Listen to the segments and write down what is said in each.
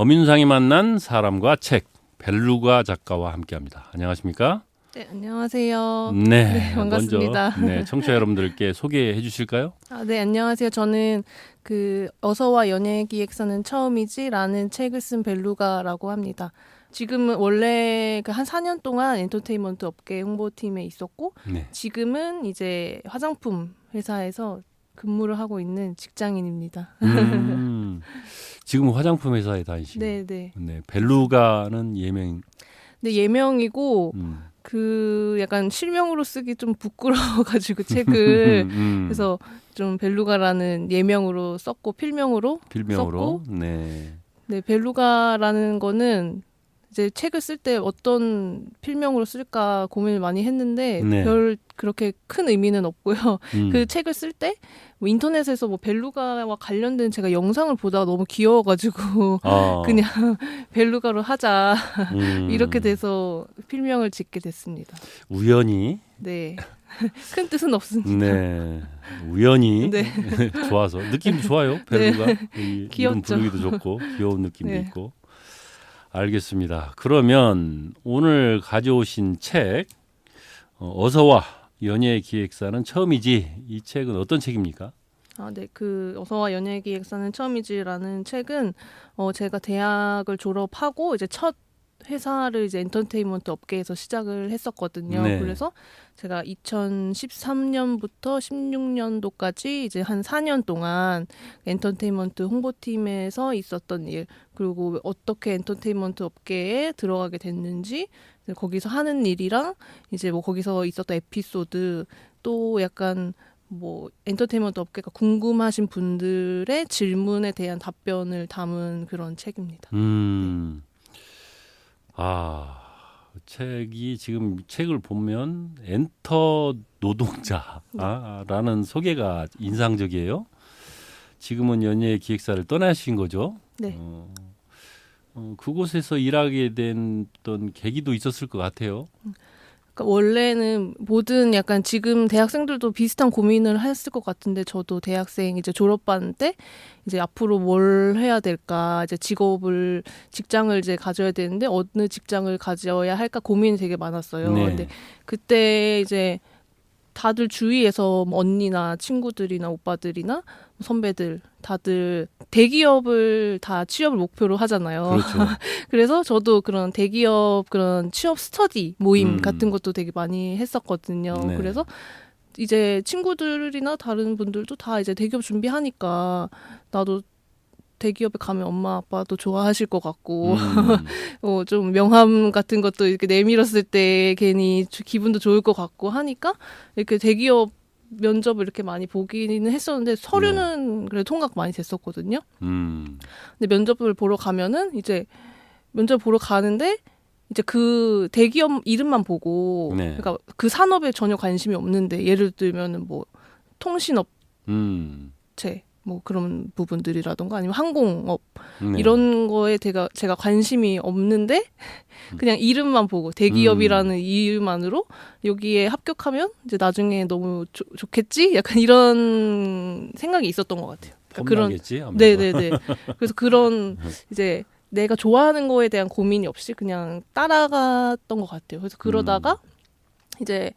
어민상이 만난 사람과 책, 벨루가 작가와 함께합니다. 안녕하십니까? 네, 안녕하세요. 네, 반갑습니다. 먼저 청취자 여러분들께 소개해 주실까요? 네, 안녕하세요. 저는 어서와 연예기획사는 처음이지라는 책을 쓴 벨루가라고 합니다. 지금은 원래 한 4년 동안 엔터테인먼트 업계 홍보팀에 있었고, 네. 지금은 이제 화장품 회사에서 근무를 하고 있는 직장인입니다. 지금 화장품 회사에 다니시고. 네, 네. 네, 벨루가는 예명. 네, 예명이고 음. 약간 실명으로 쓰기 좀 부끄러워가지고 책을 그래서 좀 벨루가라는 예명으로 썼고 필명으로 썼고 네. 네, 벨루가라는 거는 이제 책을 쓸 때 어떤 필명으로 쓸까 고민을 많이 했는데 네. 별 그렇게 큰 의미는 없고요. 그 책을 쓸 때 뭐 인터넷에서 뭐 벨루가와 관련된 제가 영상을 보다가 너무 귀여워가지고 그냥 벨루가로 하자 이렇게 돼서 필명을 짓게 됐습니다. 우연히. 네. 큰 뜻은 없습니다. 네. 우연히 네. 좋아서 느낌 좋아요. 벨루가. 네. 귀엽죠. 이름 부르기도 좋고 귀여운 느낌도 네. 있고. 알겠습니다. 그러면 오늘 가져오신 책 어서와 연예기획사는 처음이지. 이 책은 어떤 책입니까? 네. 어서와 연예기획사는 처음이지라는 책은 제가 대학을 졸업하고 이제 첫 회사를 이제 엔터테인먼트 업계에서 시작을 했었거든요. 네. 그래서 제가 2013년부터 16년도까지 이제 한 4년 동안 엔터테인먼트 홍보팀에서 있었던 일, 그리고 어떻게 엔터테인먼트 업계에 들어가게 됐는지, 거기서 하는 일이랑 이제 뭐 거기서 있었던 에피소드, 또 약간 뭐 엔터테인먼트 업계가 궁금하신 분들의 질문에 대한 답변을 담은 그런 책입니다. 네. 책이 지금 책을 보면 엔터 노동자라는 소개가 인상적이에요. 지금은 연예 기획사를 떠나신 거죠. 네. 그곳에서 일하게 된 어떤 계기도 있었을 것 같아요. 그러니까 원래는 모든 약간 지금 대학생들도 비슷한 고민을 했을 것 같은데, 저도 대학생 이제 졸업반 때 이제 앞으로 뭘 해야 될까, 이제 직장을 이제 가져야 되는데 어느 직장을 가져야 할까 고민이 되게 많았어요. 네. 근데 그때 이제 다들 주위에서 뭐 언니나 친구들이나 오빠들이나 선배들 다들 대기업을 다 취업을 목표로 하잖아요. 그렇죠. 그래서 저도 그런 대기업 그런 취업 스터디 모임 같은 것도 되게 많이 했었거든요. 네. 그래서 이제 친구들이나 다른 분들도 다 이제 대기업 준비하니까 나도 대기업에 가면 엄마 아빠도 좋아하실 것 같고 좀 명함 같은 것도 이렇게 내밀었을 때 괜히 기분도 좋을 것 같고 하니까 이렇게 대기업 면접을 이렇게 많이 보기는 했었는데 서류는 그래도 통과가 많이 됐었거든요. 근데 면접을 보러 가면은 이제 면접 보러 가는데 이제 그 대기업 이름만 보고 그러니까 그 산업에 전혀 관심이 없는데, 예를 들면은 뭐 통신업체 뭐 그런 부분들이라던가 아니면 항공업 이런 거에 제가 관심이 없는데 그냥 이름만 보고 대기업이라는 이유만으로 여기에 합격하면 이제 나중에 너무 좋겠지? 약간 이런 생각이 있었던 것 같아요. 폼나겠지? 네네네. 그래서 그런 이제 내가 좋아하는 거에 대한 고민이 없이 그냥 따라갔던 것 같아요. 그래서 그러다가 이제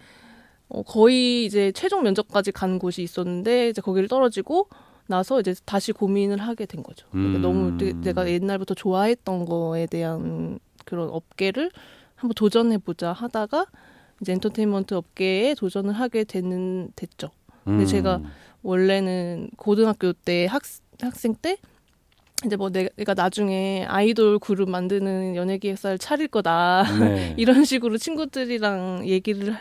거의 이제 최종 면접까지 간 곳이 있었는데 이제 거기를 떨어지고 나서 이제 다시 고민을 하게 된 거죠. 그러니까 너무 내가 옛날부터 좋아했던 거에 대한 그런 업계를 한번 도전해보자 하다가 이제 엔터테인먼트 업계에 도전을 하게 됐죠. 근데 제가 원래는 고등학교 때 학생 때 이제 뭐 내가 나중에 아이돌 그룹 만드는 연예기획사를 차릴 거다 이런 식으로 친구들이랑 얘기를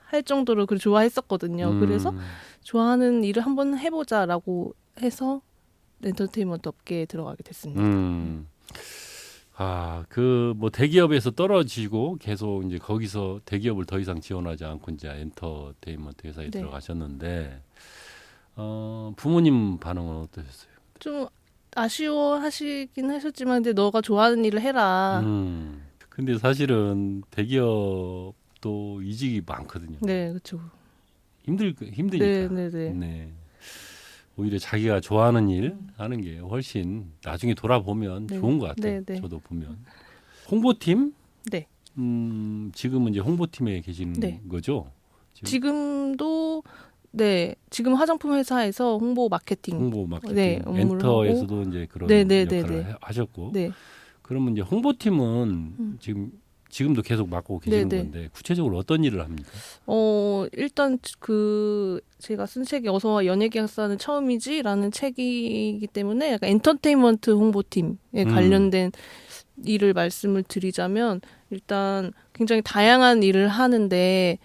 할 정도로 그걸 좋아했었거든요. 그래서 좋아하는 일을 한번 해보자라고 해서 엔터테인먼트 업계에 들어가게 됐습니다. 뭐 대기업에서 떨어지고 계속 이제 거기서 대기업을 더 이상 지원하지 않고 이제 엔터테인먼트 회사에 들어가셨는데 부모님 반응은 어떠셨어요? 좀 아쉬워하시긴 하셨지만, 근데 너가 좋아하는 일을 해라. 근데 사실은 대기업도 이직이 많거든요. 네, 그렇죠. 힘드니까. 네. 오히려 자기가 좋아하는 일 하는 게 훨씬 나중에 돌아보면 네. 좋은 것 같아요. 네, 네. 저도 보면 홍보팀, 네. 지금은 이제 홍보팀에 계시는 네. 거죠? 지금도 네, 지금 화장품 회사에서 홍보 마케팅 홍보 마케팅, 네, 업무를 엔터에서도 이제 그런 네, 네, 네, 역할을 네. 하셨고, 네. 그러면 이제 홍보팀은 지금도 계속 맡고 계시는 네, 네. 건데 구체적으로 어떤 일을 합니까? 일단 그 제가 쓴 책이 어서와 연예계약사는 처음이지라는 책이기 때문에 약간 엔터테인먼트 홍보팀에 관련된 일을 말씀을 드리자면 일단 굉장히 다양한 일을 하는데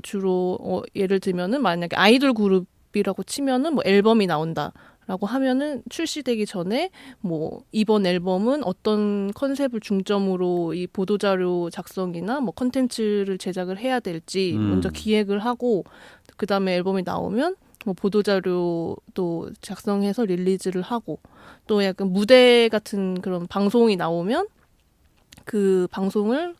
주로 예를 들면은 만약에 아이돌 그룹이라고 치면은 뭐 앨범이 나온다라고 하면은 출시되기 전에 뭐 이번 앨범은 어떤 컨셉을 중점으로 이 보도자료 작성이나 뭐 컨텐츠를 제작을 해야 될지 먼저 기획을 하고 그다음에 앨범이 나오면 뭐 보도자료도 작성해서 릴리즈를 하고 또 약간 무대 같은 그런 방송이 나오면 그 방송을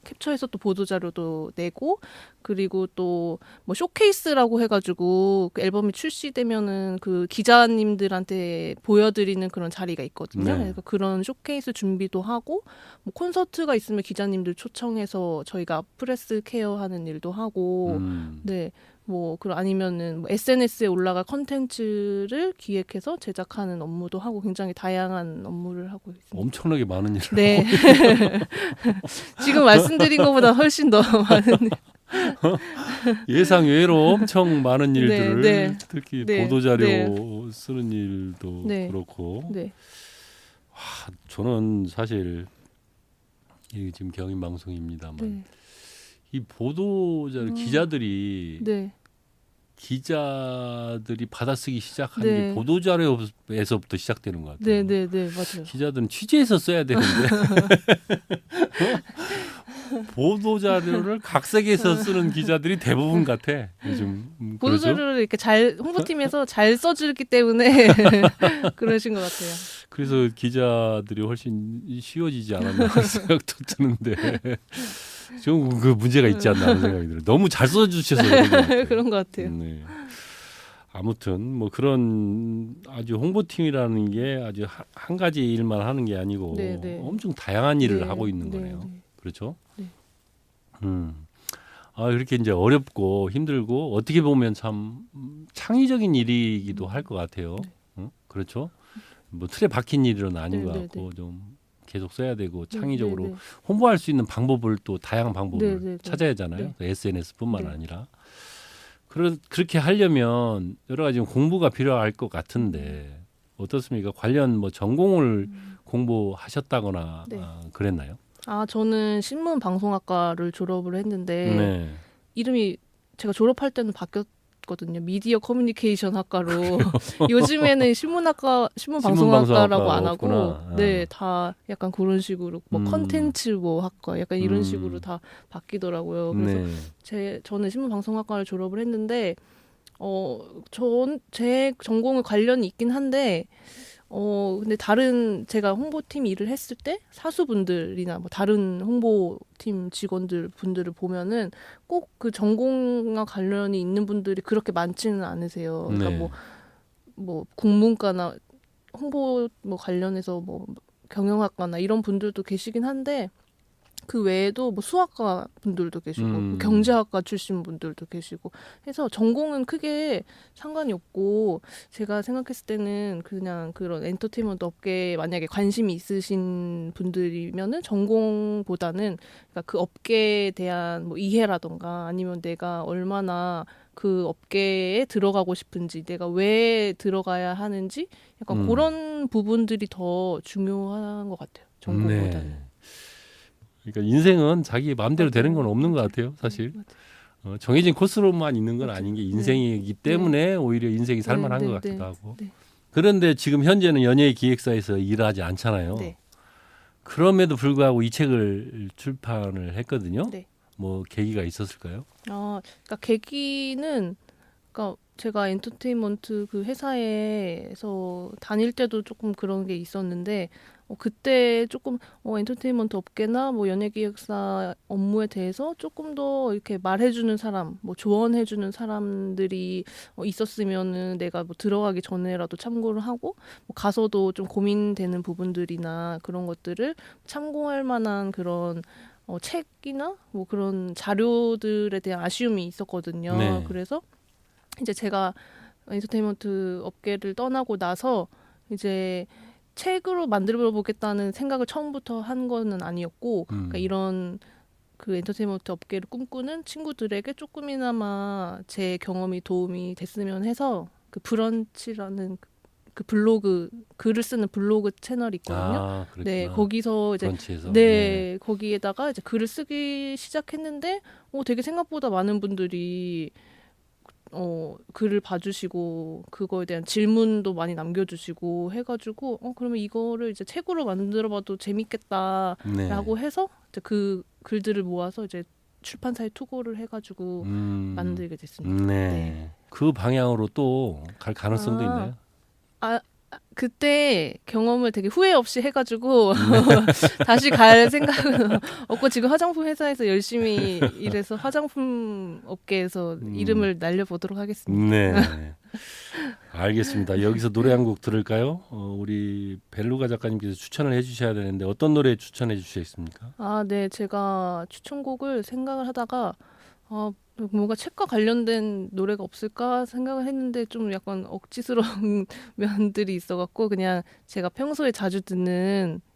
캡처해서 또 보도자료도 내고 그리고 또 뭐 쇼케이스라고 해가지고 그 앨범이 출시되면은 그 기자님들한테 보여드리는 그런 자리가 있거든요. 네. 그래서 그런 쇼케이스 준비도 하고 뭐 콘서트가 있으면 기자님들 초청해서 저희가 프레스 케어하는 일도 하고 네. 뭐 그런 아니면은 뭐 SNS에 올라갈 컨텐츠를 기획해서 제작하는 업무도 하고 굉장히 다양한 업무를 하고 있습니다. 엄청나게 많은 일을 네. 지금 말씀드린 것보다 훨씬 더 많은 예상 외로 엄청 많은 일들을 네. 특히 네. 보도자료 네. 쓰는 일도 네. 그렇고 네. 저는 사실 이게 지금 경인 방송입니다만 네. 이 보도자료 기자들이 네. 기자들이 받아쓰기 시작한 네. 게 보도자료에서부터 시작되는 것 같아요. 네, 맞아요. 기자들은 취재해서 써야 되는데 보도자료를 각색해서 쓰는 기자들이 대부분 같아. 요즘 그렇죠? 보도자료를 이렇게 잘 홍보팀에서 잘 써주기 때문에 그러신 것 같아요. 그래서 기자들이 훨씬 쉬워지지 않았나 하는 생각도 드는데 좀 그 문제가 있지 않나 하는 생각이 들어요. 너무 잘 써주셔서 그런 것 같아요. 그런 것 같아요. 네. 아무튼 뭐 그런 아주 홍보팀이라는 게 아주 한 가지 일만 하는 게 아니고 네, 네. 엄청 다양한 일을 네, 하고 있는 네, 거네요. 네. 그렇죠? 네. 이렇게 이제 어렵고 힘들고 어떻게 보면 참 창의적인 일이기도 할 것 같아요. 네. 그렇죠? 뭐 틀에 박힌 일은 아닌 네, 것 네, 같고 네. 좀 계속 써야 되고 네, 창의적으로 네, 네. 홍보할 수 있는 방법을 또 다양한 방법을 네, 네, 네. 찾아야 하잖아요. 네. SNS뿐만 네. 아니라. 그렇게 하려면 여러 가지 공부가 필요할 것 같은데 어떻습니까? 관련 뭐 전공을 공부하셨다거나 네. 그랬나요? 저는 신문방송학과를 졸업을 했는데 네. 이름이 제가 졸업할 때는 바뀌었거든요. 미디어 커뮤니케이션 학과로. 요즘에는 신문방송학과라고 안 하고 없구나. 네, 다 약간 그런 식으로 뭐 컨텐츠 뭐 학과 약간 이런 식으로 다 바뀌더라고요. 그래서 네. 저는 신문방송학과를 졸업을 했는데 제 전공에 관련이 있긴 한데 근데 제가 홍보팀 일을 했을 때 사수분들이나 뭐 다른 홍보팀 분들을 보면은 꼭 그 전공과 관련이 있는 분들이 그렇게 많지는 않으세요. 그러니까 네. 뭐 국문과나 홍보 뭐 관련해서 뭐 경영학과나 이런 분들도 계시긴 한데 그 외에도 뭐 수학과 분들도 계시고 뭐 경제학과 출신 분들도 계시고 해서 전공은 크게 상관이 없고 제가 생각했을 때는 그냥 그런 엔터테인먼트 업계에 만약에 관심이 있으신 분들이면은 전공보다는 그러니까 그 업계에 대한 뭐 이해라던가 아니면 내가 얼마나 그 업계에 들어가고 싶은지 내가 왜 들어가야 하는지 약간 그런 부분들이 더 중요한 것 같아요. 전공보다는. 네. 그러니까 인생은 자기 마음대로 되는 건 없는 것 같아요, 사실. 정해진 코스로만 있는 건 아닌 게 인생이기 때문에 오히려 인생이 살만한 것 같기도 하고. 네. 그런데 지금 현재는 연예 기획사에서 일하지 않잖아요. 네. 그럼에도 불구하고 이 책을 출판을 했거든요. 네. 뭐 계기가 있었을까요? 그러니까 계기는 그러니까 제가 엔터테인먼트 그 회사에서 다닐 때도 조금 그런 게 있었는데 그때 조금 엔터테인먼트 업계나 뭐 연예기획사 업무에 대해서 조금 더 이렇게 말해주는 사람, 뭐 조언해주는 사람들이 있었으면은 내가 뭐 들어가기 전에라도 참고를 하고 뭐 가서도 좀 고민되는 부분들이나 그런 것들을 참고할 만한 그런 책이나 뭐 그런 자료들에 대한 아쉬움이 있었거든요. 네. 그래서 이제 제가 엔터테인먼트 업계를 떠나고 나서 이제 책으로 만들어 보겠다는 생각을 처음부터 한 거는 아니었고, 그러니까 이런 그 엔터테인먼트 업계를 꿈꾸는 친구들에게 조금이나마 제 경험이 도움이 됐으면 해서 그 브런치라는 그 블로그 글을 쓰는 블로그 채널이 있거든요. 아, 그랬구나. 네, 거기서 이제 브런치에서. 네, 거기에다가 이제 글을 쓰기 시작했는데 되게 생각보다 많은 분들이 글을 봐주시고 그거에 대한 질문도 많이 남겨주시고 해가지고 그러면 이거를 이제 책으로 만들어봐도 재밌겠다라고 네. 해서 이제 그 글들을 모아서 이제 출판사에 투고를 해가지고 만들게 됐습니다. 네. 네. 그 방향으로 또 갈 가능성도 아. 있나요? 그때 경험을 되게 후회 없이 해가지고 다시 갈 생각은 없고 지금 화장품 회사에서 열심히 일해서 화장품 업계에서 이름을 날려보도록 하겠습니다. 네. 알겠습니다. 여기서 노래 한 곡 들을까요? 우리 벨루가 작가님께서 추천을 해주셔야 되는데 어떤 노래 추천해 주시겠습니까? 네, 제가 추천곡을 생각을 하다가 뭔가 책과 관련된 노래가 없을까 생각을 했는데 좀 약간 억지스러운 면들이 있어갖고 그냥 제가 평소에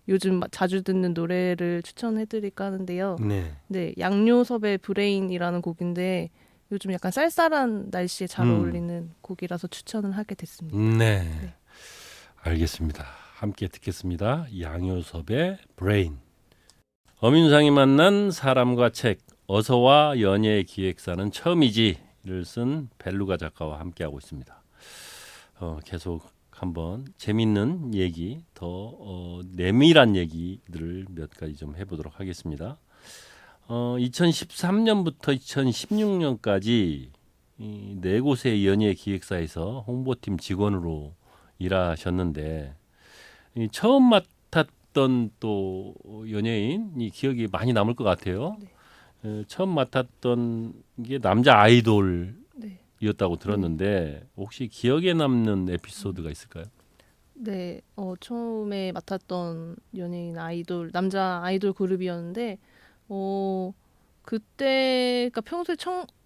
요즘 자주 듣는 노래를 추천해드릴까 하는데요. 네. 네, 양요섭의 브레인이라는 곡인데 요즘 약간 쌀쌀한 날씨에 잘 어울리는 곡이라서 추천을 하게 됐습니다. 네. 네. 알겠습니다. 함께 듣겠습니다. 양효섭의 브레인. 엄윤상이 만난 사람과 책. 어서와 연예 기획사는 처음이지를 쓴 벨루가 작가와 함께하고 있습니다. 계속 한번 재밌는 얘기, 더 내밀한 얘기들을 몇 가지 좀 해보도록 하겠습니다. 2013년부터 2016년까지 이 네 곳의 연예 기획사에서 홍보팀 직원으로 일하셨는데 처음 맡았던 또 연예인이 기억이 많이 남을 것 같아요. 네. 처음 맡았던 게 남자 아이돌이었다고 네. 들었는데 혹시 기억에 남는 에피소드가 있을까요? 네, 처음에 맡았던 연예인 남자 아이돌 그룹이었는데, 그때, 그러니까 평소에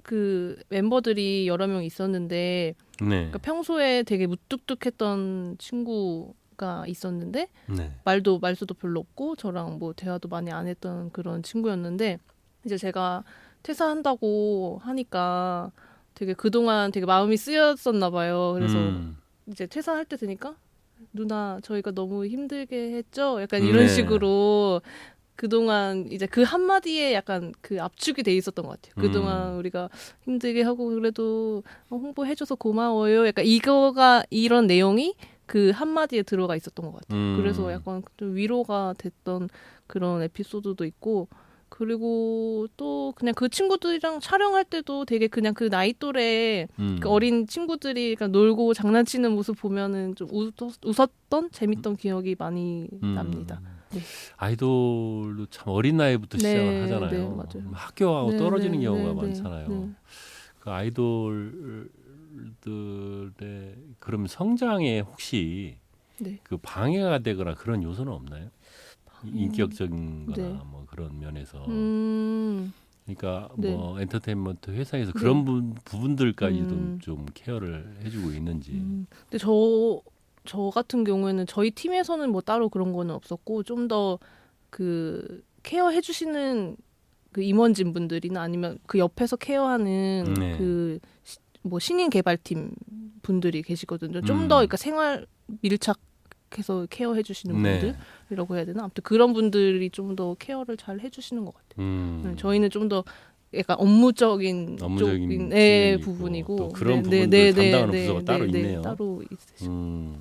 그 멤버들이 여러 명 있었는데, 네. 그러니까 평소에 되게 무뚝뚝했던 친구가 있었는데, 네. 말수도 별로 없고, 저랑 뭐 대화도 많이 안 했던 그런 친구였는데, 이제 제가 퇴사한다고 하니까 되게 그동안 되게 마음이 쓰였었나 봐요. 그래서 이제 퇴사할 때 되니까 누나 저희가 너무 힘들게 했죠? 약간 이런 네. 식으로 그동안 이제 그 한마디에 약간 그 압축이 돼 있었던 것 같아요. 그동안 우리가 힘들게 하고 그래도 홍보해줘서 고마워요. 약간 이런 내용이 그 한마디에 들어가 있었던 것 같아요. 그래서 약간 좀 위로가 됐던 그런 에피소드도 있고 그리고 또 그냥 그 친구들이랑 촬영할 때도 되게 그냥 그 나이 또래 그 어린 친구들이 그냥 놀고 장난치는 모습 보면은 좀 웃었던 재밌던 기억이 많이 납니다. 네. 아이돌도 참 어린 나이부터 네, 시작을 하잖아요. 네, 맞아요. 학교하고 네, 떨어지는 네, 경우가 네, 많잖아요. 네. 그 아이돌들의 그럼 성장에 혹시 네. 그 방해가 되거나 그런 요소는 없나요? 인격적인 거나 네. 뭐 그런 면에서. 그러니까 네. 뭐 엔터테인먼트 회사에서 네. 그런 부분들까지도 좀 케어를 해주고 있는지. 근데 저 같은 경우에는 저희 팀에서는 뭐 따로 그런 거는 없었고 좀 더 그 케어해 주시는 그 임원진 분들이나 아니면 그 옆에서 케어하는 네. 그 뭐 신인 개발팀 분들이 계시거든요. 좀 더 그러니까 생활 밀착해서 케어해 주시는 네. 분들이라고 해야 되나? 아무튼 그런 분들이 좀 더 케어를 잘 해주시는 것 같아요. 저희는 좀 더 약간 업무적인 쪽인 부분이고 또 그런 부분들 담당하는 부서가 따로 있네요. 따로 있으시고.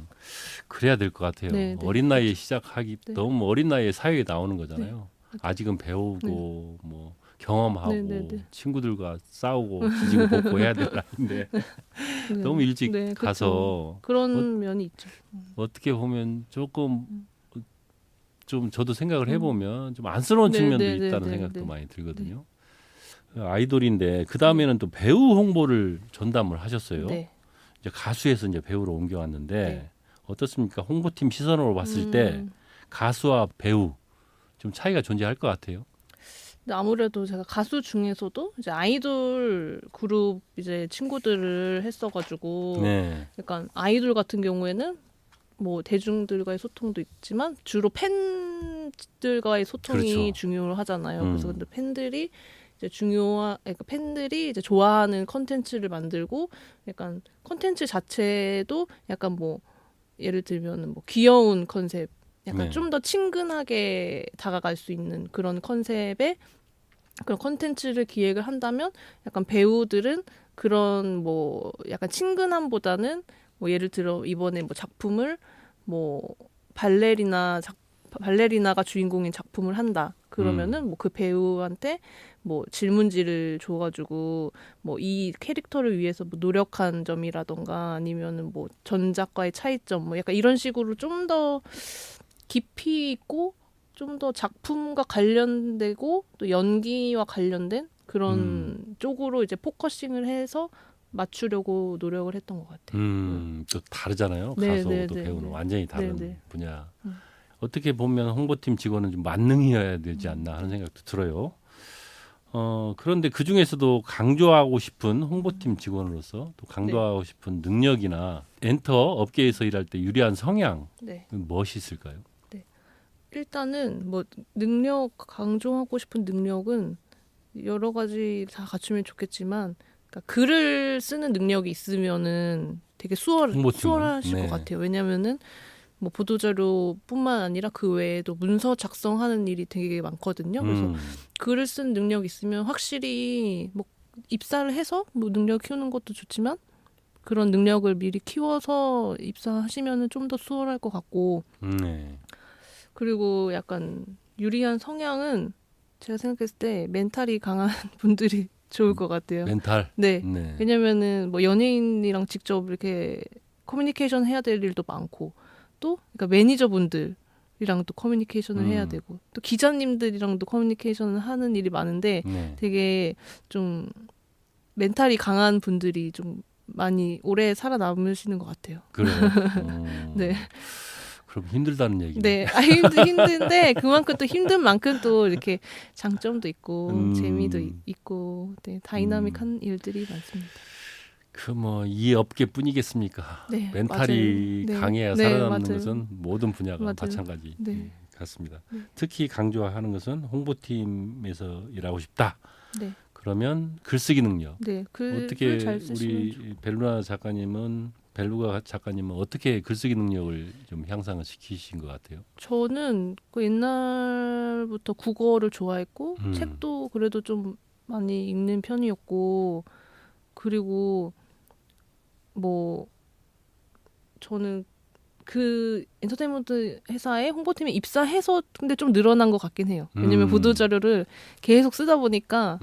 그래야 될 것 같아요. 네, 네. 어린 나이에 시작하기 네. 너무 어린 나이에 사회에 나오는 거잖아요. 아직은 배우고 뭐 경험하고 친구들과 싸우고 지지고 볶고 해야 될 나이인데 너무 일찍 가서 그런 면이 있죠. 어떻게 보면 조금 좀 저도 생각을 해보면 좀 안쓰러운 네, 측면도 네, 네, 있다는 네, 생각도 네. 많이 들거든요. 아이돌인데 그 다음에는 또 배우 홍보를 전담을 하셨어요. 네. 이제 가수에서 이제 배우로 옮겨왔는데 네. 어떻습니까? 홍보팀 시선으로 봤을 때 가수와 배우 좀 차이가 존재할 것 같아요. 근데 아무래도 제가 가수 중에서도 이제 아이돌 그룹 이제 친구들을 했어가지고 네. 약간 아이돌 같은 경우에는 뭐 대중들과의 소통도 있지만 주로 팬들과의 소통이 그렇죠. 중요하잖아요. 그래서 근데 팬들이 이제 그러니까 팬들이 이제 좋아하는 컨텐츠를 만들고 약간 컨텐츠 자체도 약간 뭐 예를 들면 뭐 귀여운 컨셉, 약간 네. 좀 더 친근하게 다가갈 수 있는 그런 컨셉의 그런 컨텐츠를 기획을 한다면 약간 배우들은 그런 뭐 약간 친근함보다는 뭐 예를 들어 이번에 뭐 작품을 뭐 발레리나가 주인공인 작품을 한다. 그러면은 뭐 그 배우한테 뭐 질문지를 줘가지고 뭐 이 캐릭터를 위해서 뭐 노력한 점이라던가 아니면은 뭐 전작과의 차이점 뭐 약간 이런 식으로 좀 더 깊이 있고 좀 더 작품과 관련되고 또 연기와 관련된 그런 쪽으로 이제 포커싱을 해서 맞추려고 노력을 했던 것 같아요. 또 다르잖아요. 네, 가수하고 네, 또 네, 배우는 네. 완전히 다른 네, 네. 분야. 어떻게 보면 홍보팀 직원은 좀 만능이어야 되지 않나 하는 생각도 들어요. 그런데 그 중에서도 강조하고 싶은 홍보팀 직원으로서 또 강조하고 싶은 능력이나 엔터 업계에서 일할 때 유리한 성향 네. 무엇이 있을까요? 일단은 뭐 능력 강조하고 싶은 능력은 여러 가지 다 갖추면 좋겠지만 그러니까 글을 쓰는 능력이 있으면은 되게 홍보팀은? 수월하실 네. 것 같아요. 왜냐면은 뭐 보도자료뿐만 아니라 그 외에도 문서 작성하는 일이 되게 많거든요. 그래서 글을 쓴 능력 있으면 확실히 뭐 입사를 해서 뭐 능력 키우는 것도 좋지만 그런 능력을 미리 키워서 입사하시면은 좀 더 수월할 것 같고 네. 그리고 약간 유리한 성향은 제가 생각했을 때 멘탈이 강한 분들이 좋을 것 같아요. 멘탈. 네. 네. 왜냐면은 뭐 연예인이랑 직접 이렇게 커뮤니케이션 해야 될 일도 많고 또 그러니까 매니저분들이랑 또 커뮤니케이션을 해야 되고 또 기자님들이랑도 커뮤니케이션을 하는 일이 많은데 네. 되게 좀 멘탈이 강한 분들이 좀 많이 오래 살아남으시는 것 같아요. 그래요. 네. 그럼 힘들다는 얘기네. 네, 힘든데 그만큼 또 힘든 만큼 또 이렇게 장점도 있고 재미도 있고 네, 다이나믹한 일들이 많습니다. 그 뭐 이 업계뿐이겠습니까? 네, 멘탈이 맞아요. 네. 강해야 네, 살아남는 맞아요. 것은 모든 분야가 맞아요. 마찬가지 네. 같습니다. 네. 특히 강조하는 것은 홍보팀에서 일하고 싶다. 네, 그러면 글쓰기 능력. 네, 어떻게 글을 잘 쓰시면 우리 벨루가 작가님은 어떻게 글쓰기 능력을 좀 향상을 시키신 것 같아요? 저는 그 옛날부터 국어를 좋아했고 음. 책도 그래도 좀 많이 읽는 편이었고 그리고 뭐 저는 그 엔터테인먼트 회사에 홍보팀에 입사해서 근데 좀 늘어난 것 같긴 해요. 왜냐면 보도자료를 계속 쓰다 보니까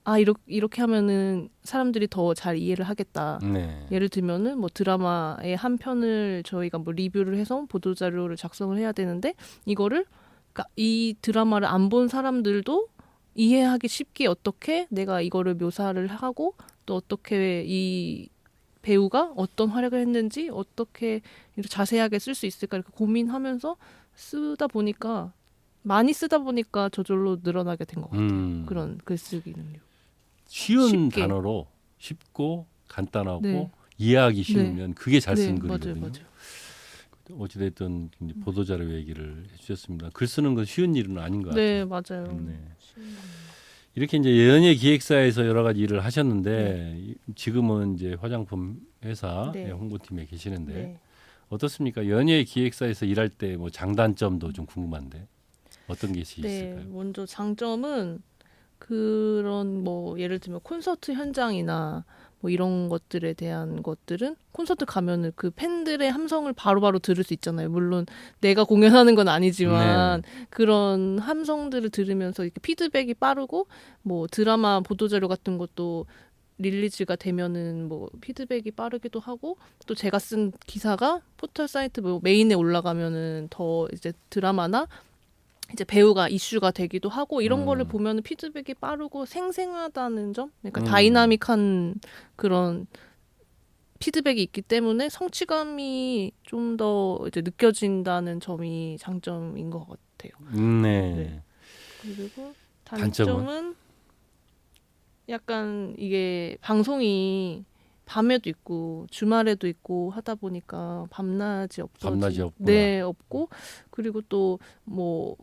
아 이렇게 하면은 사람들이 더 잘 이해를 하겠다. 네. 예를 들면은 뭐 드라마의 한 편을 저희가 뭐 리뷰를 해서 보도자료를 작성을 해야 되는데 이거를 그러니까 이 드라마를 안 본 사람들도 이해하기 쉽게 어떻게 내가 이거를 묘사를 하고 또 어떻게 이 배우가 어떤 활약을 했는지 어떻게 이렇게 자세하게 쓸 수 있을까 이렇게 고민하면서 많이 쓰다 보니까 저절로 늘어나게 된 것 같아요. 그런 글쓰기 능력. 쉬운 쉽게. 단어로 쉽고 간단하고 네. 이해하기 쉬우면 그게 잘 쓴 네, 글이거든요. 맞아요. 어찌됐든 보도자료 얘기를 해주셨습니다. 글 쓰는 건 쉬운 일은 아닌 것 네, 같아요. 맞아요. 네. 이렇게 이제 연예 기획사에서 여러 가지 일을 하셨는데 지금은 이제 화장품 회사 네. 홍보팀에 계시는데 네. 어떻습니까? 연예 기획사에서 일할 때 뭐 장단점도 좀 궁금한데 어떤 게 네, 있을까요? 먼저 장점은 그런 뭐 예를 들면 콘서트 현장이나 뭐 이런 것들에 대한 것들은 콘서트 가면은 그 팬들의 함성을 바로바로 들을 수 있잖아요. 물론 내가 공연하는 건 아니지만 그런 함성들을 들으면서 이렇게 피드백이 빠르고 뭐 드라마 보도자료 같은 것도 릴리즈가 되면은 뭐 피드백이 빠르기도 하고 또 제가 쓴 기사가 포털 사이트 뭐 메인에 올라가면은 더 이제 드라마나 이제 배우가 이슈가 되기도 하고 이런 거를 보면은 피드백이 빠르고 생생하다는 점, 그러니까 다이나믹한 그런 피드백이 있기 때문에 성취감이 좀 더 이제 느껴진다는 점이 장점인 것 같아요. 네. 네. 그리고 단점은? 단점은 약간 이게 방송이 밤에도 있고 주말에도 있고 하다 보니까 밤낮이 밤낮이 없구나. 네, 없고 그리고 또 뭐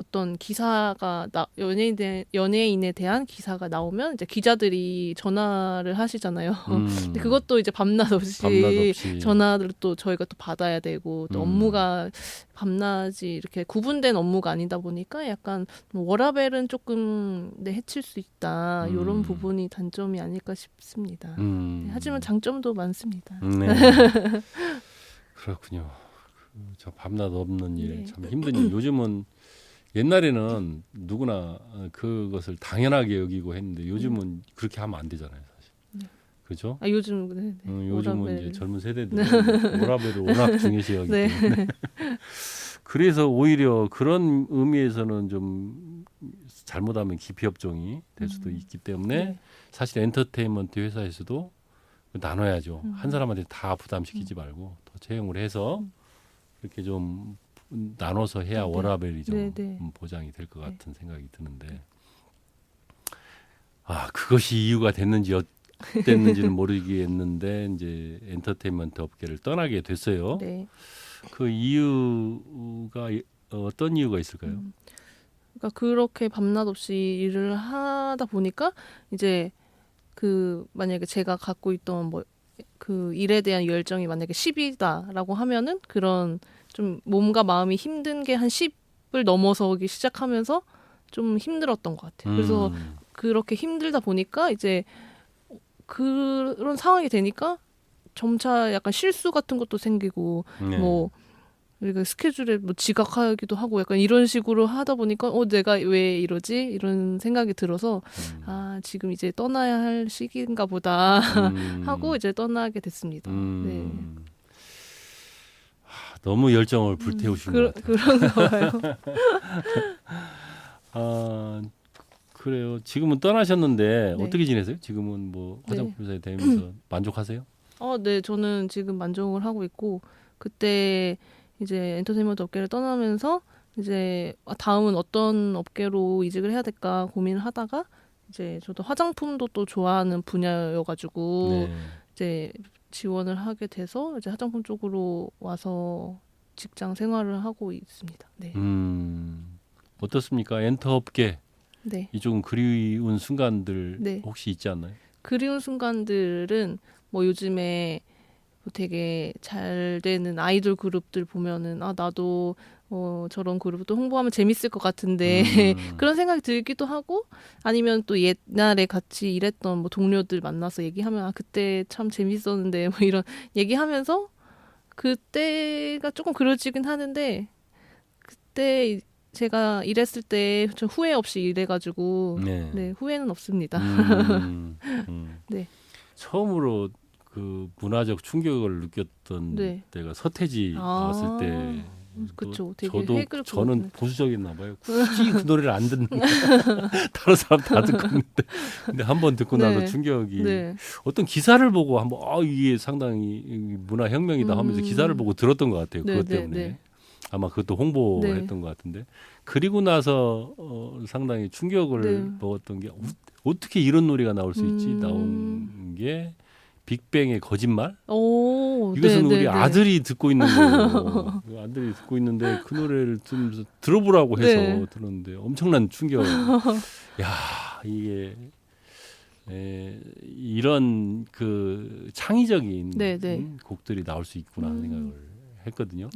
어떤 기사가 연예인에 대한 기사가 나오면 이제 기자들이 전화를 하시잖아요. 근데 그것도 이제 밤낮 없이 전화를 또 저희가 또 받아야 되고 또 업무가 밤낮이 이렇게 구분된 업무가 아니다 보니까 약간 뭐 워라밸은 조금 해칠 수 있다. 이런 부분이 단점이 아닐까 싶습니다. 네, 하지만 장점도 많습니다. 네. 그렇군요. 저 밤낮 없는 일 참 힘든 일. 요즘은 옛날에는 누구나 그것을 당연하게 여기고 했는데 요즘은 그렇게 하면 안 되잖아요, 사실. 그렇죠? 아, 요즘 요즘은 워라밸. 이제 젊은 세대들은 워라밸을 워낙 중요시 여기기 때문에 그래서 오히려 그런 의미에서는 좀 잘못하면 기피업종이 될 수도 있기 때문에 사실 엔터테인먼트 회사에서도 나눠야죠. 한 사람한테 다 부담시키지 말고 더 채용을 해서 이렇게 좀 나눠서 해야 워라밸이 좀 보장이 될 것 같은 생각이 드는데 그것이 이유가 됐는지 어땠는지는 모르겠는데 이제 엔터테인먼트 업계를 떠나게 됐어요. 네. 그 이유가 어떤 이유가 있을까요? 그러니까 그렇게 밤낮 없이 일을 하다 보니까 이제 그 만약에 제가 갖고 있던 뭐 그 일에 대한 열정이 만약에 10이다라고 하면은 그런 좀 몸과 마음이 힘든 게 한 10을 넘어서기 시작하면서 좀 힘들었던 것 같아요. 그래서 그렇게 힘들다 보니까 이제 그런 상황이 되니까 점차 약간 실수 같은 것도 생기고 뭐 우리가 스케줄에 뭐 지각하기도 하고 약간 이런 식으로 하다 보니까 내가 왜 이러지? 이런 생각이 들어서 지금 이제 떠나야 할 시기인가 보다 하고 이제 떠나게 됐습니다. 네. 너무 열정을 불태우신 것 같아요. 그런가 봐요. 그래요. 지금은 떠나셨는데 네. 어떻게 지내세요? 지금은 뭐 화장품 회사에 다니면서 만족하세요? 네, 저는 지금 만족을 하고 있고 그때 이제 엔터테인먼트 업계를 떠나면서 이제 다음은 어떤 업계로 이직을 해야 될까 고민을 하다가 이제 저도 화장품도 또 좋아하는 분야여가지고 이제 지원을 하게 돼서 이제 화장품 쪽으로 와서 직장 생활을 하고 있습니다. 네. 어떻습니까? 엔터 업계 네. 이쪽은 그리운 순간들 혹시 있지 않나요? 그리운 순간들은 뭐 요즘에 되게 잘 되는 아이돌 그룹들 보면은 나도 저런 그룹도 홍보하면 재밌을 것 같은데 그런 생각이 들기도 하고 아니면 또 옛날에 같이 일했던 뭐 동료들 만나서 얘기하면 그때 참 재밌었는데 뭐 이런 얘기하면서 그때가 조금 그려지긴 하는데 그때 제가 일했을 때 저 후회 없이 일해가지고 네, 후회는 없습니다. 네. 처음으로 그 문화적 충격을 느꼈던 때가 서태지 나왔을 때. 그쵸. 되게 저는 보수적이었나 봐요. 굳이 그 노래를 안 듣는 다른 사람 다 듣고 있는데 근데 한번 듣고 나서 충격이 어떤 기사를 보고 한번 이게 상당히 문화 혁명이다 하면서 기사를 보고 들었던 것 같아요. 그것 때문에 아마 그것도 홍보했던 것 같은데 그리고 나서 상당히 충격을 먹었던 게 어떻게 이런 노래가 나올 수 있지 나온 게 빅뱅의 거짓말? 이것은 우리 아들이 듣고 있는 거예요. 아들이 듣고 있는데 그 노래를 들어보라고 해서 들었는데 엄청난 충격. 야, 이게 이런 그 창의적인 곡들이 나올 수 있구나 하는 생각을 했거든요.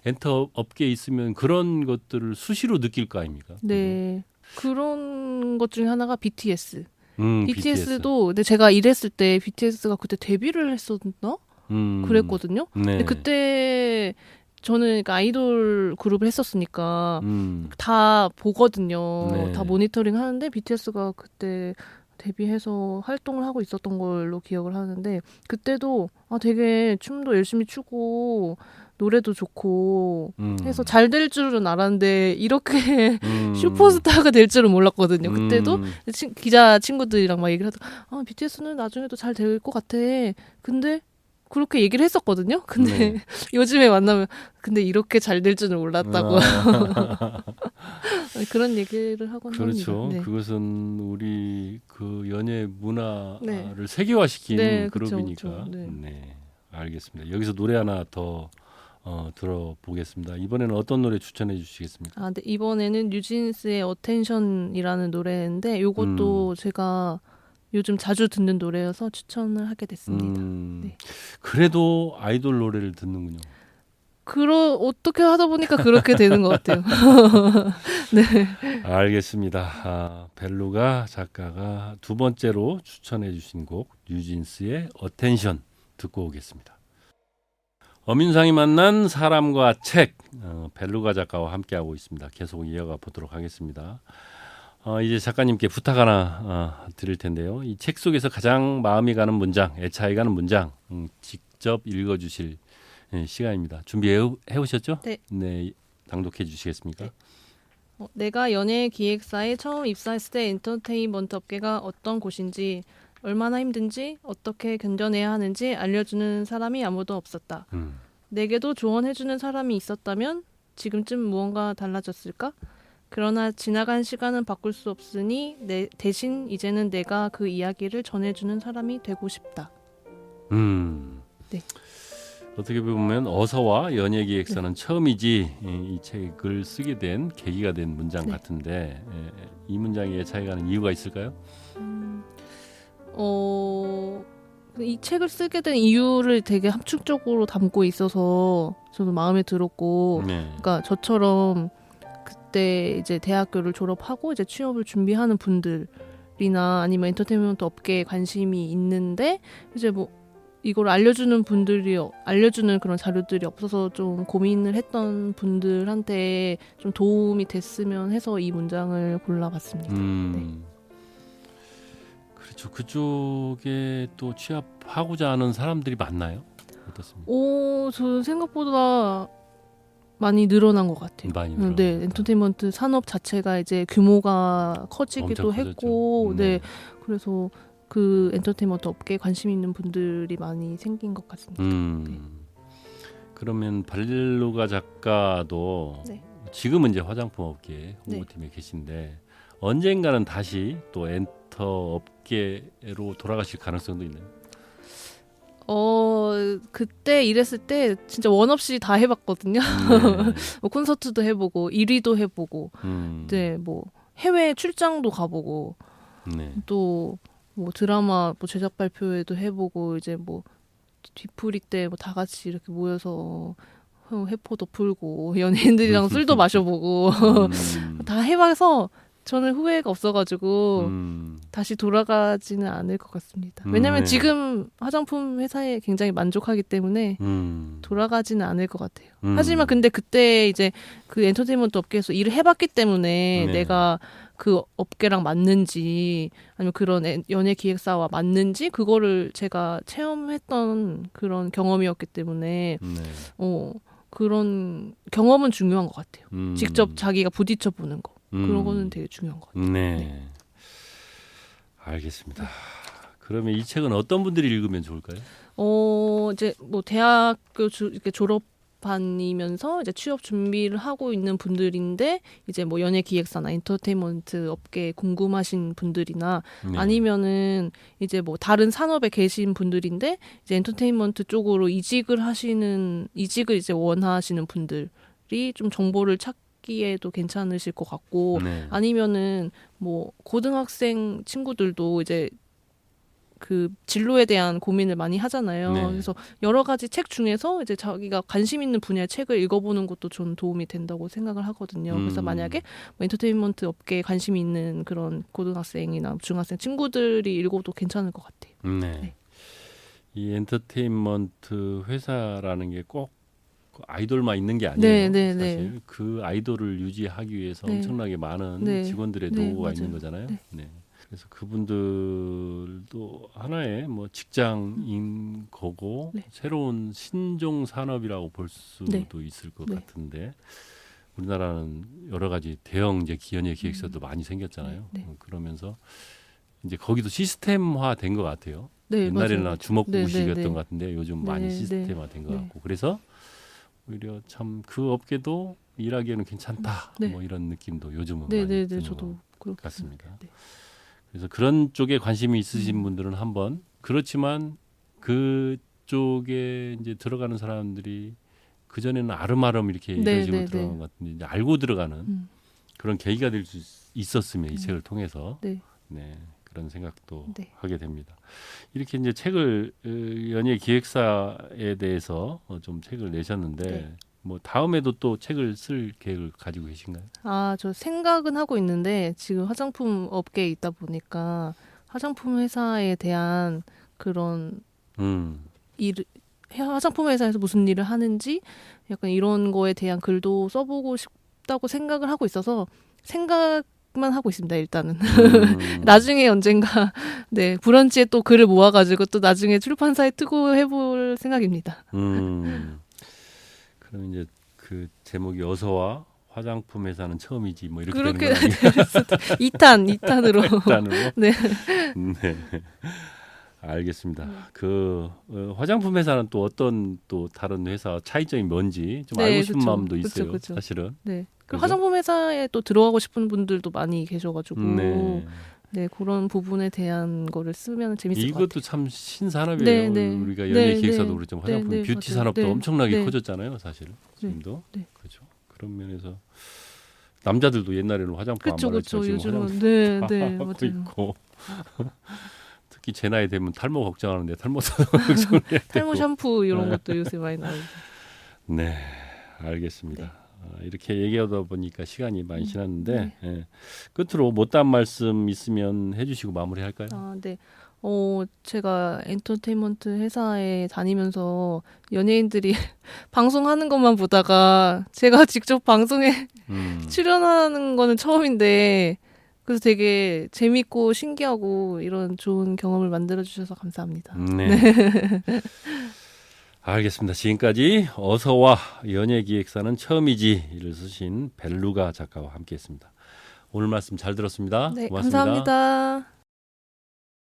엔터 업계에 있으면 그런 것들을 수시로 느낄 거 아닙니까? 네. 그런 것 중에 하나가 BTS. BTS도 근데 제가 일했을 때 BTS가 그때 데뷔를 했었나? 그랬거든요. 근데 그때 저는 그러니까 아이돌 그룹을 했었으니까 다 보거든요. 다 모니터링 하는데 BTS가 그때 데뷔해서 활동을 하고 있었던 걸로 기억을 하는데 그때도 되게 춤도 열심히 추고 노래도 좋고 해서 잘 될 줄은 알았는데 이렇게 슈퍼스타가 될 줄은 몰랐거든요. 그때도 기자 친구들이랑 막 얘기를 하다가 BTS는 나중에도 잘 될 것 같아. 근데 그렇게 얘기를 했었거든요. 근데 네. 요즘에 만나면 근데 이렇게 잘 될 줄은 몰랐다고 그런 얘기를 하곤 그렇죠. 합니다. 네. 그것은 우리 그 연예 문화를 네. 세계화시킨 네, 그쵸, 그룹이니까. 그쵸. 네. 네, 알겠습니다. 여기서 노래 하나 더 들어보겠습니다. 이번에는 어떤 노래 추천해 주시겠습니까? 네, 이번에는 뉴진스의 어텐션이라는 노래인데 요것도 제가 요즘 자주 듣는 노래여서 추천을 하게 됐습니다. 네. 그래도 아이돌 노래를 듣는군요. 어떻게 하다 보니까 그렇게 되는 것 같아요. 네. 알겠습니다. 벨루가 작가가 두 번째로 추천해 주신 곡 뉴진스의 어텐션 듣고 오겠습니다. 엄윤상이 만난 사람과 책, 벨루가 작가와 함께하고 있습니다. 계속 이어가 보도록 하겠습니다. 이제 작가님께 부탁 하나 드릴 텐데요. 이 책 속에서 가장 마음이 가는 문장, 애착이 가는 문장 직접 읽어주실 시간입니다. 준비해 오셨죠? 네. 네, 낭독해 주시겠습니까? 네. 내가 연예 기획사에 처음 입사했을 때 엔터테인먼트 업계가 어떤 곳인지 얼마나 힘든지 어떻게 견뎌내야 하는지 알려주는 사람이 아무도 없었다. 내게도 조언해주는 사람이 있었다면 지금쯤 무언가 달라졌을까? 그러나 지나간 시간은 바꿀 수 없으니 대신 이제는 내가 그 이야기를 전해주는 사람이 되고 싶다. 네. 어떻게 보면 어서와 연예기획사는 처음이지 이 책을 쓰게 된 계기가 된 문장 같은데 이 문장에 애착이 가는 이유가 있을까요? 이 책을 쓰게 된 이유를 되게 함축적으로 담고 있어서 저도 마음에 들었고, 그러니까 저처럼 그때 이제 대학교를 졸업하고 이제 취업을 준비하는 분들이나 아니면 엔터테인먼트 업계에 관심이 있는데 이제 뭐 이걸 알려주는 그런 자료들이 없어서 좀 고민을 했던 분들한테 좀 도움이 됐으면 해서 이 문장을 골라봤습니다. 네. 그렇죠. 그쪽에 또 취업하고자 하는 사람들이 많나요? 어떻습니까? 저는 생각보다 많이 늘어난 것 같아요. 많이 늘어난 네, 엔터테인먼트 산업 자체가 이제 규모가 커지기도 했고, 네, 그래서 그 엔터테인먼트 업계에 관심 있는 분들이 많이 생긴 것 같습니다. 네. 그러면 발루가 작가도 지금은 이제 화장품 업계 홍보팀에 계신데 언젠가는 다시 또 엔터 업계로 돌아가실 가능성도 있나요? 그때 일했을 때 진짜 원 없이 다 해봤거든요. 뭐 콘서트도 해보고 1위도 해보고, 네, 뭐 해외 출장도 가보고, 또 뭐 드라마 뭐 제작 발표회도 해보고 이제 뭐 뒤풀이 때 뭐 다 같이 이렇게 모여서 회포도 풀고 연예인들이랑 술도 마셔보고 다 해봐서 저는 후회가 없어가지고 다시 돌아가지는 않을 것 같습니다. 왜냐하면 지금 화장품 회사에 굉장히 만족하기 때문에 돌아가지는 않을 것 같아요. 하지만 근데 그때 이제 그 엔터테인먼트 업계에서 일을 해봤기 때문에 내가 그 업계랑 맞는지 아니면 그런 연예 기획사와 맞는지 그거를 제가 체험했던 그런 경험이었기 때문에 그런 경험은 중요한 것 같아요. 직접 자기가 부딪혀 보는 거. 그런 거는 되게 중요한 것 같아요. 네. 알겠습니다. 그러면 이 책은 어떤 분들이 읽으면 좋을까요? 이제 뭐 대학교 이렇게 졸업반이면서 이제 취업 준비를 하고 있는 분들인데 이제 뭐 연예 기획사나 엔터테인먼트 업계에 궁금하신 분들이나 아니면은 이제 뭐 다른 산업에 계신 분들인데 이제 엔터테인먼트 쪽으로 이직을 이제 원하시는 분들이 좀 정보를 찾기에도 괜찮으실 것 같고 아니면은 뭐 고등학생 친구들도 이제 그 진로에 대한 고민을 많이 하잖아요. 그래서 여러 가지 책 중에서 이제 자기가 관심 있는 분야의 책을 읽어보는 것도 좀 도움이 된다고 생각을 하거든요. 그래서 만약에 뭐 엔터테인먼트 업계에 관심이 있는 그런 고등학생이나 중학생 친구들이 읽어도 괜찮을 것 같아요. 네. 이 엔터테인먼트 회사라는 게 꼭 아이돌만 있는 게 아니에요. 사실 그 아이돌을 유지하기 위해서 엄청나게 많은 직원들의 노고가 있는 거잖아요. 그래서 그분들도 하나의 뭐 직장인 거고 네. 새로운 신종 산업이라고 볼 수도 네. 있을 것 네. 같은데 우리나라는 여러 가지 대형 이제 연예 기획사도 많이 생겼잖아요. 네. 그러면서 이제 거기도 시스템화 된 것 같아요. 네, 옛날에는 맞아요. 주먹구구식이었던 네, 네, 것 같은데 요즘 네, 많이 네. 시스템화 된 것 네. 같고 그래서 오히려 참 그 업계도 일하기에는 괜찮다. 네. 뭐 이런 느낌도 요즘은 네, 많이 네, 네, 드는 저도 것 그렇게 같습니다. 생각해요. 네. 그래서 그런 쪽에 관심이 있으신 분들은 한번 그렇지만 그쪽에 이제 들어가는 사람들이 그 전에는 아름아름 이렇게 이런 네, 식으로 네, 들어간 네. 것 같은데 이제 알고 들어가는 음, 그런 계기가 될 수 있었으면 이 책을 통해서 네, 네, 그런 생각도 네. 하게 됩니다. 이렇게 이제 책을 연예 기획사에 대해서 좀 책을 내셨는데 네. 뭐 다음에도 또 책을 쓸 계획을 가지고 계신가요? 아, 저 생각은 하고 있는데 지금 화장품 업계에 있다 보니까 화장품 회사에 대한 그런 음, 일, 화장품 회사에서 무슨 일을 하는지 약간 이런 거에 대한 글도 써보고 싶다고 생각을 하고 있어서 생각만 하고 있습니다. 일단은 나중에 언젠가 네 브런치에 또 글을 모아가지고 또 나중에 출판사에 투고해볼 생각입니다. 그럼 이제 그 제목이 어서와 화장품 회사는 처음이지 뭐 이렇게 되는 그렇게 건 아니에요? 2탄으로 일단으로. 네. 네. 알겠습니다. 그 화장품 회사는 또 어떤 또 다른 회사 차이점이 뭔지 좀 알고 네, 싶은 그쵸. 마음도 있어요. 그쵸. 사실은. 네. 그 그죠? 화장품 회사에 또 들어가고 싶은 분들도 많이 계셔가지고 네. 네 그런 부분에 대한 거를 쓰면 재밌을 것 이것도 같아요. 참 신산업이에요. 네, 네. 우리가 연예 네, 기획사도 네. 그렇지만 네, 화장품 네, 뷰티 맞아요. 산업도 네. 엄청나게 네. 커졌잖아요. 사실 지금도 네. 그렇죠. 그런 면에서 남자들도 옛날에는 화장품 안 그쵸, 바르지만 그쵸. 지금 요즘은 화장품 네, 다 네, 하고 맞아요. 있고 특히 제 나이 되면 탈모 걱정하는데 탈모도 걱정을 해야 탈모 되고. 샴푸 이런 것도 요새 많이 나오고. 네, 알겠습니다. 네. 이렇게 얘기하다 보니까 시간이 많이 지났는데 네. 예. 끝으로 못다한 말씀 있으면 해주시고 마무리할까요? 아, 네. 제가 엔터테인먼트 회사에 다니면서 연예인들이 방송하는 것만 보다가 제가 직접 방송에 출연하는 거는 처음인데 그래서 되게 재밌고 신기하고 이런 좋은 경험을 만들어 주셔서 감사합니다. 네. 알겠습니다. 지금까지 어서와 연예기획사는 처음이지를 쓰신 벨루가 작가와 함께했습니다. 오늘 말씀 잘 들었습니다. 네, 고맙습니다. 감사합니다.